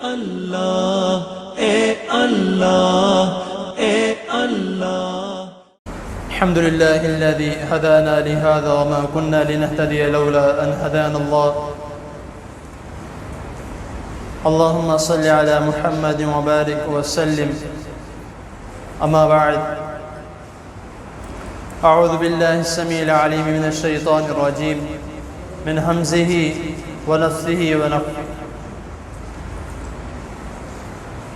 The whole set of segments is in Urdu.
اللہ اے اللہ اے اللہ. الحمد لله الذي هدانا لهذا وما كنا لنهتدي لولا أن هدانا الله. اللهم صل على محمد وبارك وسلم. أما بعد، أعوذ بالله السميع العليم من الشيطان الرجيم من همزه ونفثه ونفثه.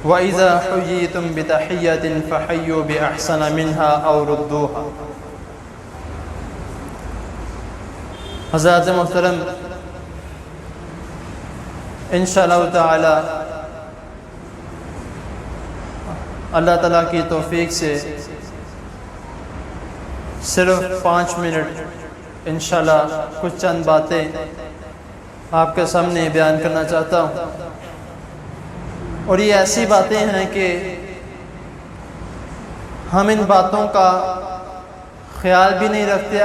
وَإِذَا حُيِّيتُم بِتَحِيَّةٍ فَحَيُّوا بِأَحْسَنَ مِنْهَا أَوْ رُدُّوهَا. حضرات محترم، انشاءاللہ تعالی اللہ تعالیٰ کی توفیق سے صرف 5 منٹ انشاءاللہ کچھ چند باتیں آپ کے سامنے بیان کرنا چاہتا ہوں. اور یہ ایسی باتیں ہیں کہ ہم ان باتوں کا خیال بھی نہیں رکھتے.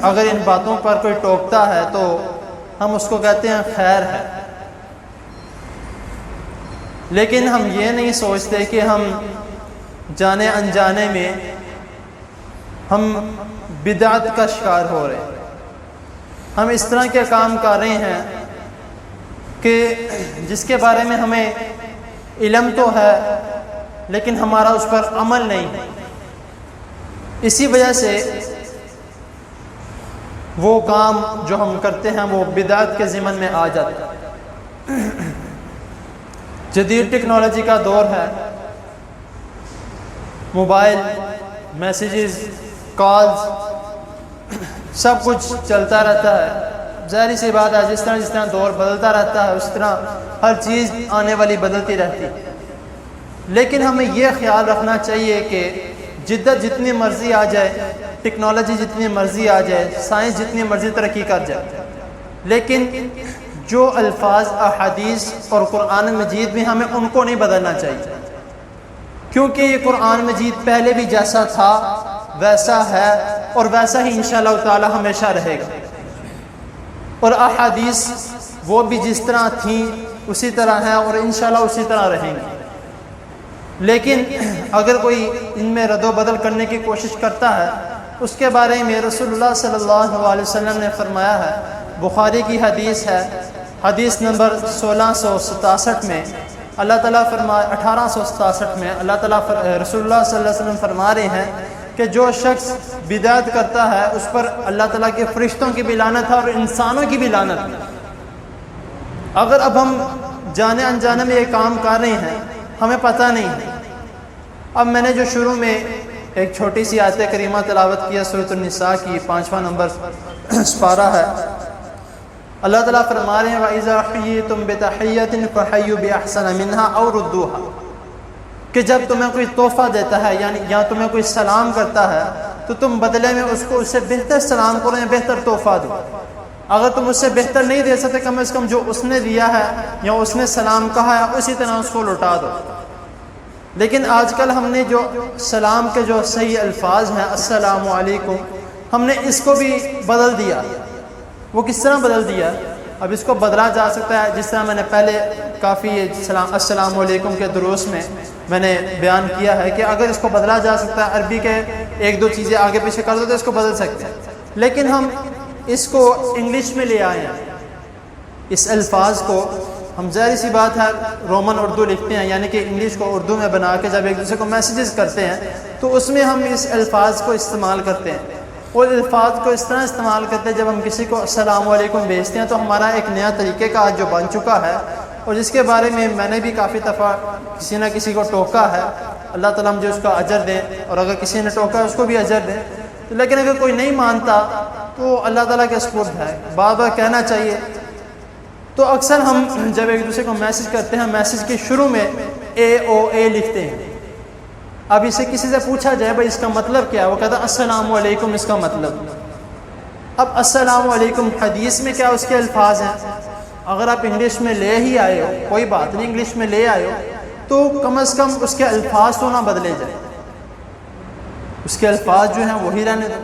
اگر ان باتوں پر کوئی ٹوکتا ہے تو ہم اس کو کہتے ہیں خیر ہے، لیکن ہم یہ نہیں سوچتے کہ ہم جانے انجانے میں ہم بدعت کا شکار ہو رہے ہیں. ہم اس طرح کے کام کر رہے ہیں کہ جس کے بارے میں ہمیں علم تو ہے لیکن ہمارا اس پر عمل نہیں ہے. اسی وجہ سے وہ کام جو ہم کرتے ہیں وہ بدعت کے ضمن میں آ جاتا ہے. جدید ٹیکنالوجی کا دور ہے، موبائل، میسیجز، کالز، سب کچھ چلتا رہتا ہے. ظاہری سی بات ہے، جس طرح دور بدلتا رہتا ہے اس طرح ہر چیز آنے والی بدلتی رہتی ہے. لیکن ہمیں یہ خیال رکھنا چاہیے کہ جدت جتنی مرضی آ جائے، ٹیکنالوجی جتنی مرضی آ جائے، سائنس جتنی مرضی ترقی کر جائے، لیکن جو الفاظ احادیث اور قرآن مجید میں ہمیں ان کو نہیں بدلنا چاہیے، کیونکہ یہ قرآن مجید پہلے بھی جیسا تھا ویسا ہے اور ویسا ہی انشاءاللہ تعالی ہمیشہ رہے گا. اور احادیث وہ بھی جس طرح تھیں اسی طرح ہیں اور انشاءاللہ اسی طرح رہیں گی. لیکن اگر کوئی ان میں رد و بدل کرنے کی کوشش کرتا ہے، اس کے بارے میں رسول اللہ صلی اللہ علیہ وسلم نے فرمایا ہے، بخاری کی حدیث ہے، حدیث نمبر 1667 میں اللہ تعالیٰ 1867 میں اللہ تعالیٰ رسول اللہ صلی اللہ علیہ وسلم فرما رہے ہیں کہ جو شخص بدعت کرتا ہے اس پر اللہ تعالیٰ کے فرشتوں کی بھی لعنت ہے اور انسانوں کی بھی لعنت ہے. اگر اب ہم جانے انجانے میں یہ کام کر رہے ہیں، ہمیں پتہ نہیں ہے. اب میں نے جو شروع میں ایک چھوٹی سی آیت کریمہ تلاوت کیا سورۃ النساء کی 5واں نمبر سپارہ ہے. اللہ تعالیٰ فرما رہے ہیں وَإِذَا حُيِّيتُم بِتَحِيَّةٍ فَحَيُّوا بِأَحْسَنَ مِنْهَا أَوْ رُدُّوهَا، کہ جب تمہیں کوئی تحفہ دیتا ہے یا تمہیں کوئی سلام کرتا ہے تو تم بدلے میں اس کو اس سے بہتر سلام کرو یا بہتر تحفہ دو. اگر تم اس سے بہتر نہیں دے سکتے، کم از کم جو اس نے دیا ہے یا اس نے سلام کہا ہے اسی طرح اس کو لوٹا دو. لیکن آج کل ہم نے جو سلام کے جو صحیح الفاظ ہیں السلام علیکم، ہم نے اس کو بھی بدل دیا. وہ کس طرح بدل دیا؟ اب اس کو بدلا جا سکتا ہے جس طرح میں نے پہلے کافی السلام علیکم کے دروس میں میں نے بیان کیا ہے کہ اگر اس کو بدلا جا سکتا ہے، عربی کے 1-2 چیزیں آگے پیچھے کر دو تو اس کو بدل سکتے ہیں. لیکن ہم اس کو انگلش میں لے آئے ہیں. اس الفاظ کو ہم ظاہری سی بات ہے رومن اردو لکھتے ہیں، یعنی کہ انگلش کو اردو میں بنا کے جب ایک دوسرے کو میسیجز کرتے ہیں تو اس میں ہم اس الفاظ کو استعمال کرتے ہیں. اور الفاظ کو اس طرح استعمال کرتے ہیں جب ہم کسی کو السلام علیکم بھیجتے ہیں تو ہمارا ایک نیا طریقہ کا جو بن چکا ہے اور جس کے بارے میں میں نے بھی کافی دفعہ کسی نہ کسی کو ٹوکا ہے. اللہ تعالیٰ مجھے اس کا اجر دیں، اور اگر کسی نے ٹوکا اس کو بھی اجر دیں. لیکن اگر کوئی نہیں مانتا تو اللہ تعالیٰ کے سپرد ہے، بار بار کہنا چاہیے. تو اکثر ہم جب ایک دوسرے کو میسج کرتے ہیں، میسج کے شروع میں AOA لکھتے ہیں. اب اسے کسی سے پوچھا جائے بھائی اس کا مطلب کیا ہے، وہ کہتا ہے السلام علیکم اس کا مطلب. اب السلام علیکم حدیث میں کیا اس کے الفاظ ہیں؟ اگر آپ انگلش میں لے ہی آئے ہو کوئی بات نہیں، انگلش میں لے آئے ہو تو کم از کم اس کے الفاظ تو نہ بدلے جائے، اس کے الفاظ جو ہیں وہی رہنے دو.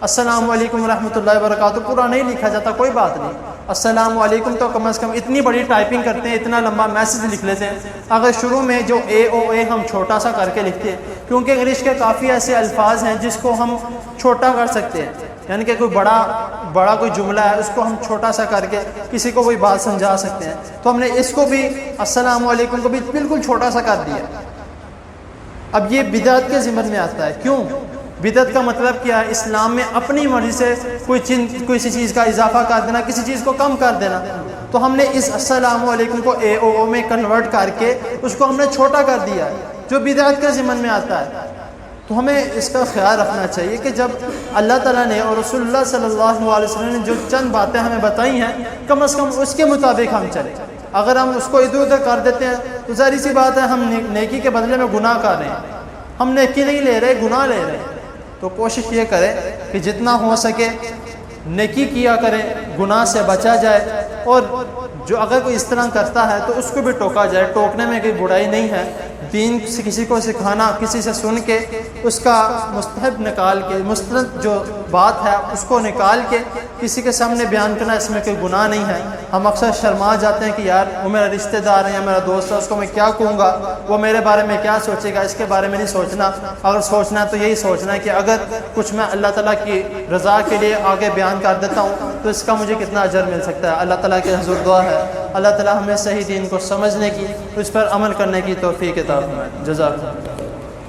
السلام علیکم ورحمۃ اللہ وبرکاتہ پورا نہیں لکھا جاتا، کوئی بات نہیں. السلام علیکم تو کم از کم اتنی بڑی ٹائپنگ کرتے ہیں، اتنا لمبا میسج لکھ لیتے ہیں، اگر شروع میں جو اے او اے ہم چھوٹا سا کر کے لکھتے ہیں، کیونکہ انگلش کے کافی ایسے الفاظ ہیں جس کو ہم چھوٹا کر سکتے ہیں، یعنی کہ کوئی بڑا کوئی جملہ ہے اس کو ہم چھوٹا سا کر کے کسی کو کوئی بات سمجھا سکتے ہیں، تو ہم نے اس کو بھی السلام علیکم کو بھی بالکل چھوٹا سا کر دیا۔ اب یہ بدعت کے ضمن میں آتا ہے۔ کیوں؟ بدعت کا مطلب کیا ہے؟ اسلام میں اپنی مرضی سے کسی چیز کا اضافہ کر دینا، کسی چیز کو کم کر دینا۔ تو ہم نے اس السلام علیکم کو اے او او میں کنورٹ کر کے اس کو ہم نے چھوٹا کر دیا ہے، جو بدعت کے ضمن میں آتا ہے۔ تو ہمیں اس کا خیال رکھنا چاہیے کہ جب اللہ تعالیٰ نے اور رسول اللہ صلی اللہ علیہ وسلم نے جو چند باتیں ہمیں بتائی ہیں، کم از کم اس کے مطابق ہم چلیں۔ اگر ہم اس کو ادھر ادھر کر دیتے ہیں تو ظاہر سی بات ہے ہم نیکی کے بدلے میں گناہ کر رہے ہیں، ہم نیکی نہیں لے رہے، گناہ لے رہے ہیں۔ تو کوشش یہ کریں کہ جتنا ہو سکے نیکی کیا کریں، گناہ سے بچا جائے، اور جو اگر کوئی اس طرح کرتا ہے تو اس کو بھی ٹوکا جائے۔ ٹوکنے میں کوئی برائی نہیں ہے، دین سے کسی کو سکھانا، کسی سے سن کے اس کا مستحب نکال کے، مستند جو بات ہے اس کو نکال کے کسی کے سامنے بیان کرنا، اس میں کوئی گناہ نہیں ہے۔ ہم اکثر شرما جاتے ہیں کہ یار وہ میرا رشتہ دار ہے یا میرا دوست ہے، اس کو میں کیا کہوں گا، وہ میرے بارے میں کیا سوچے گا، اس کے بارے میں نہیں سوچنا۔ اگر سوچنا ہے تو یہی سوچنا ہے کہ اگر کچھ میں اللہ تعالیٰ کی رضا کے لیے آگے بیان کر دیتا ہوں تو اس کا مجھے کتنا اجر مل سکتا ہے۔ اللہ تعالیٰ کے حضور دعا ہے اللہ تعالیٰ ہمیں صحیح دین کو سمجھنے کی، اس پر عمل کرنے کی توفیق عطا فرمائے۔ جزاک اللہ۔